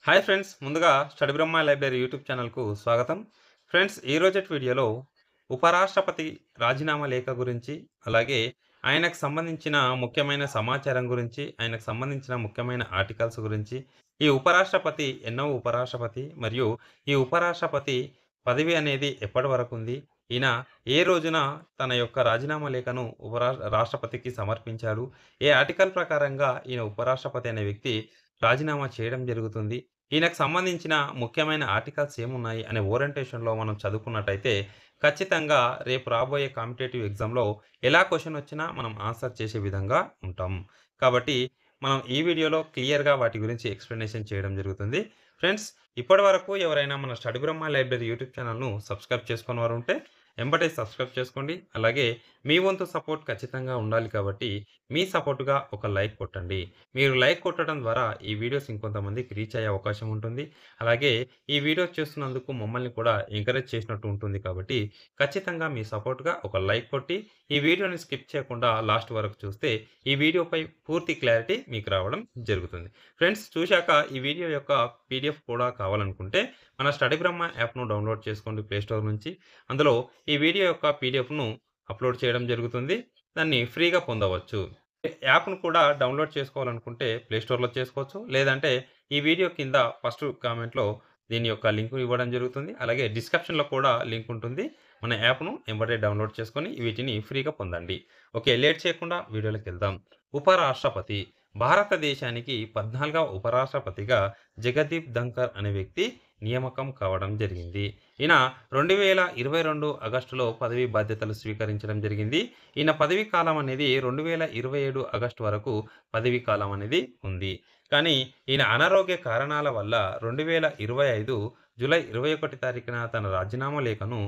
Hi friends, ముందుగా study బ్రహ్మ library YouTube ఛానల్కు స్వాగతం. ఫ్రెండ్స్, ఈ రోజటి వీడియోలో ఉపరాష్ట్రపతి రాజీనామా లేఖ గురించి, అలాగే ఆయనకు సంబంధించిన ముఖ్యమైన సమాచారం గురించి, ఆయనకు సంబంధించిన ముఖ్యమైన ఆర్టికల్స్ గురించి, ఈ ఉపరాష్ట్రపతి ఎన్నో ఉపరాష్ట్రపతి మరియు ఈ ఉపరాష్ట్రపతి పదవి అనేది ఎప్పటి వరకు ఉంది, ఈయన ఏ రోజున తన యొక్క రాజీనామా లేఖను రాష్ట్రపతికి సమర్పించాడు, ఏ ఆర్టికల్ ప్రకారంగా ఈయన ఉపరాష్ట్రపతి అనే వ్యక్తి రాజీనామా చేయడం జరుగుతుంది, ఈయనకు సంబంధించిన ముఖ్యమైన ఆర్టికల్స్ ఏమున్నాయి అనే ఓరియంటేషన్‌లో మనం చదువుకున్నట్టయితే, ఖచ్చితంగా రేపు రాబోయే కాంపిటేటివ్ ఎగ్జామ్‌లో ఎలా క్వెషన్ వచ్చినా మనం ఆన్సర్ చేసే విధంగా ఉంటాం. కాబట్టి మనం ఈ వీడియోలో క్లియర్‌గా వాటి గురించి ఎక్స్‌ప్లనేషన్ చేయడం జరుగుతుంది. ఫ్రెండ్స్, ఇప్పటివరకు ఎవరైనా మన స్టడీ బ్రహ్మ లైబ్రరీ యూట్యూబ్ ఛానల్‌ను సబ్స్క్రైబ్ చేసుకోని వారు ఉంటే ఎంబటే సబ్స్క్రైబ్ చేసుకోండి. అలాగే మీ వంతు సపోర్ట్ ఖచ్చితంగా ఉండాలి కాబట్టి మీ సపోర్ట్‌గా ఒక లైక్ కొట్టండి. మీరు లైక్ కొట్టడం ద్వారా ఈ వీడియోస్ ఇంకొంతమందికి రీచ్ అయ్యే అవకాశం ఉంటుంది. అలాగే ఈ వీడియోస్ చూస్తున్నందుకు మమ్మల్ని కూడా ఎంకరేజ్ చేసినట్టు ఉంటుంది కాబట్టి ఖచ్చితంగా మీ సపోర్ట్‌గా ఒక లైక్ కొట్టి ఈ వీడియోని స్కిప్ చేయకుండా లాస్ట్ వరకు చూస్తే ఈ వీడియోపై పూర్తి క్లారిటీ మీకు రావడం జరుగుతుంది. ఫ్రెండ్స్, చూశాక ఈ వీడియో యొక్క పీడిఎఫ్ కూడా కావాలనుకుంటే మన స్టడీ బ్రహ్మ యాప్‌ను డౌన్‌లోడ్ చేసుకోండి ప్లే స్టోర్ నుంచి. అందులో ఈ వీడియో యొక్క పీడిఎఫ్‌ను అప్‌లోడ్ చేయడం జరుగుతుంది. దాన్ని ఫ్రీగా పొందవచ్చు. యాప్‌ను కూడా డౌన్‌లోడ్ చేసుకోవాలనుకుంటే ప్లే స్టోర్‌లో చేసుకోవచ్చు. లేదంటే ఈ వీడియో కింద ఫస్ట్ కామెంట్‌లో దీని యొక్క లింక్ ఇవ్వడం జరుగుతుంది. అలాగే డిస్క్రిప్షన్‌లో కూడా లింక్ ఉంటుంది. మన యాప్‌ను ఎంబటే డౌన్‌లోడ్ చేసుకొని వీటిని ఫ్రీగా పొందండి. ఓకే, లేట్ చేయకుండా వీడియోలోకెళ్దాం. ఉపరాష్ట్రపతి భారతదేశానికి 14వ ఉపరాష్ట్రపతిగా జగదీప్ ధంకర్ అనే వ్యక్తి నియామకం కావడం జరిగింది. ఈయన 2022 ఆగస్టులో పదవీ బాధ్యతలు స్వీకరించడం జరిగింది. ఈయన పదవీ కాలం అనేది 2027 ఆగస్టు వరకు పదవీ కాలం అనేది ఉంది. కానీ ఈయన అనారోగ్య కారణాల వల్ల 2025 జూలై 21 తారీఖున తన రాజీనామా లేఖను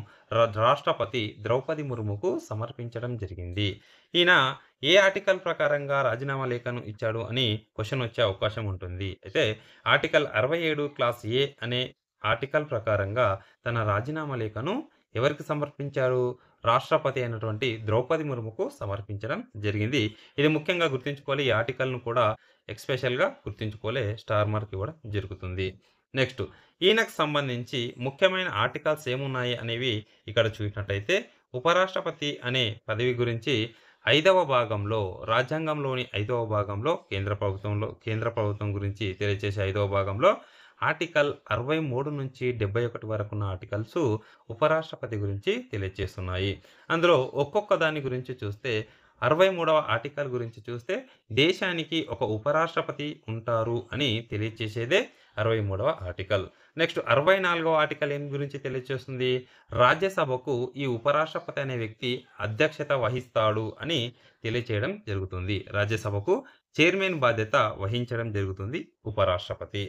రాష్ట్రపతి ద్రౌపది ముర్ముకు సమర్పించడం జరిగింది. ఈయన ఏ ఆర్టికల్ ప్రకారంగా రాజీనామా లేఖను ఇచ్చాడు అని క్వెషన్ వచ్చే అవకాశం ఉంటుంది. అయితే ఆర్టికల్ 67 క్లాస్ ఏ అనే ఆర్టికల్ ప్రకారంగా తన రాజీనామా లేఖను ఎవరికి సమర్పించారు? రాష్ట్రపతి అయినటువంటి ద్రౌపది ముర్ముకు సమర్పించడం జరిగింది. ఇది ముఖ్యంగా గుర్తుంచుకోవాలి. ఈ ఆర్టికల్‌ను కూడా ఎస్పెషల్‌గా గుర్తుంచుకోలే స్టార్ మార్క్ ఇవ్వడం జరుగుతుంది. నెక్స్ట్, ఈయనకు సంబంధించి ముఖ్యమైన ఆర్టికల్స్ ఏమున్నాయి అనేవి ఇక్కడ చూసినట్టయితే, ఉపరాష్ట్రపతి అనే పదవి గురించి 5వ భాగంలో, రాజ్యాంగంలోని 5వ భాగంలో, కేంద్ర ప్రభుత్వం గురించి తెలియజేసే 5వ భాగంలో ఆర్టికల్ 63 నుంచి 71 వరకున్న ఆర్టికల్స్ ఉపరాష్ట్రపతి గురించి తెలియజేస్తున్నాయి. అందులో ఒక్కొక్క దాని గురించి చూస్తే 63వ ఆర్టికల్ గురించి చూస్తే దేశానికి ఒక ఉపరాష్ట్రపతి ఉంటారు అని తెలియజేసేదే 63వ ఆర్టికల్. నెక్స్ట్ 64వ ఆర్టికల్ ఏం గురించి తెలియజేస్తుంది? రాజ్యసభకు ఈ ఉపరాష్ట్రపతి అనే వ్యక్తి అధ్యక్షత వహిస్తాడు అని తెలియచేయడం జరుగుతుంది. రాజ్యసభకు చైర్మన్ బాధ్యత వహించడం జరుగుతుంది ఉపరాష్ట్రపతి.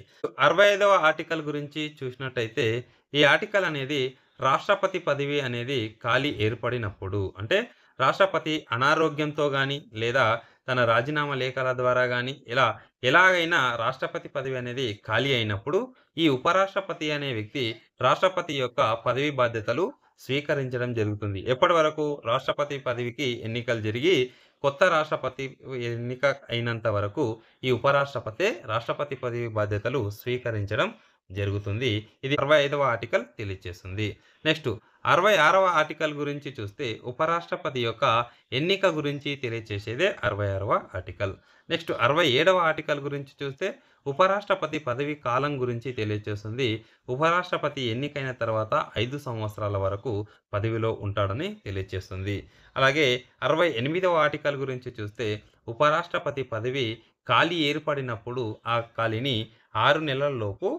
65వ ఆర్టికల్ గురించి చూసినట్టయితే, ఈ ఆర్టికల్ అనేది రాష్ట్రపతి పదవి అనేది ఖాళీ ఏర్పడినప్పుడు, అంటే రాష్ట్రపతి అనారోగ్యంతో గాని, లేదా తన రాజీనామా లేఖల ద్వారా గాని, ఇలా ఎలాగైనా రాష్ట్రపతి పదవి అనేది ఖాళీ అయినప్పుడు, ఈ ఉపరాష్ట్రపతి అనే వ్యక్తి రాష్ట్రపతి యొక్క పదవి బాధ్యతలు స్వీకరించడం జరుగుతుంది. ఎప్పటి వరకు? రాష్ట్రపతి పదవికి ఎన్నికలు జరిగి కొత్త రాష్ట్రపతి ఎన్నిక అయినంత వరకు ఈ ఉపరాష్ట్రపతే రాష్ట్రపతి పదవి బాధ్యతలు స్వీకరించడం జరుగుతుంది. ఇది 65వ ఆర్టికల్ తెలియజేస్తుంది. నెక్స్ట్ 66వ ఆర్టికల్ గురించి చూస్తే ఉపరాష్ట్రపతి యొక్క ఎన్నిక గురించి తెలియజేసేదే 66వ ఆర్టికల్. నెక్స్ట్ 67వ ఆర్టికల్ గురించి చూస్తే ఉపరాష్ట్రపతి పదవి కాలం గురించి తెలియజేస్తుంది. ఉపరాష్ట్రపతి ఎన్నికైన తర్వాత 5 సంవత్సరాల వరకు పదవిలో ఉంటాడని తెలియజేస్తుంది. అలాగే 68వ ఆర్టికల్ గురించి చూస్తే ఉపరాష్ట్రపతి పదవి ఖాళీ ఏర్పడినప్పుడు ఆ ఖాళీని 6 నెలల్లోపు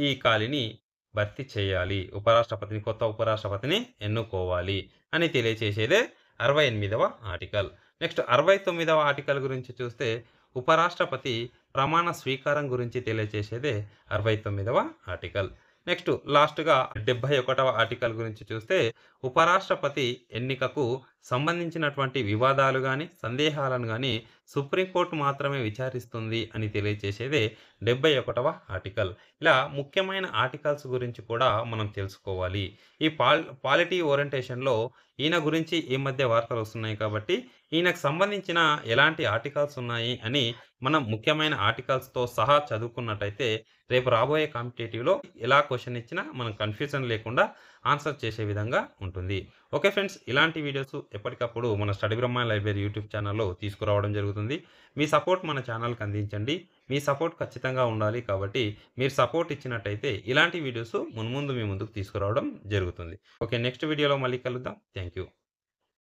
ఈ ఖాళీని భర్తీ చేయాలి. కొత్త ఉపరాష్ట్రపతిని ఎన్నుకోవాలి అని తెలియచేసేదే 68వ ఆర్టికల్. నెక్స్ట్ 69వ ఆర్టికల్ గురించి చూస్తే ఉపరాష్ట్రపతి ప్రమాణ స్వీకారం గురించి తెలియచేసేదే 69వ ఆర్టికల్. నెక్స్ట్ లాస్ట్‌గా 71వ ఆర్టికల్ గురించి చూస్తే ఉపరాష్ట్రపతి ఎన్నికకు సంబంధించినటువంటి వివాదాలు గాని, సందేహాలను గాని సుప్రీంకోర్టు మాత్రమే విచారిస్తుంది అని తెలియచేసేదే 71వ ఆర్టికల్. ఇలా ముఖ్యమైన ఆర్టికల్స్ గురించి కూడా మనం తెలుసుకోవాలి. ఈ పాలిటీ ఓరియంటేషన్‌లో ఈయన గురించి ఈ మధ్య వార్తలొస్తున్నాయి కాబట్టి, ఈయనకు సంబంధించిన ఎలాంటి ఆర్టికల్స్ ఉన్నాయి అని మనం ముఖ్యమైన ఆర్టికల్స్‌తో సహా చదువుకున్నట్టయితే రేపు రాబోయే కాంపిటీటివ్‌లో ఎలా క్వెషన్ ఇచ్చినా మనం కన్‌ఫ్యూజన్ లేకుండా ఆన్సర్ చేసే విధంగా ఉంటుంది. ఓకే ఫ్రెండ్స్, ఇలాంటి వీడియోస్ ఎప్పటికప్పుడు మన స్టడీ బ్రహ్మ లైబ్రరీ యూట్యూబ్ ఛానల్‌లో తీసుకురావడం జరుగుతుంది. మీ సపోర్ట్ మన ఛానల్‌కి అందించండి. మీ సపోర్ట్ ఖచ్చితంగా ఉండాలి కాబట్టి మీరు సపోర్ట్ ఇచ్చినట్టయితే ఇలాంటి వీడియోస్ మున్ముందు మీ ముందుకు తీసుకురావడం జరుగుతుంది. ఓకే, నెక్స్ట్ వీడియోలో మళ్ళీ కలుద్దాం. Thank you.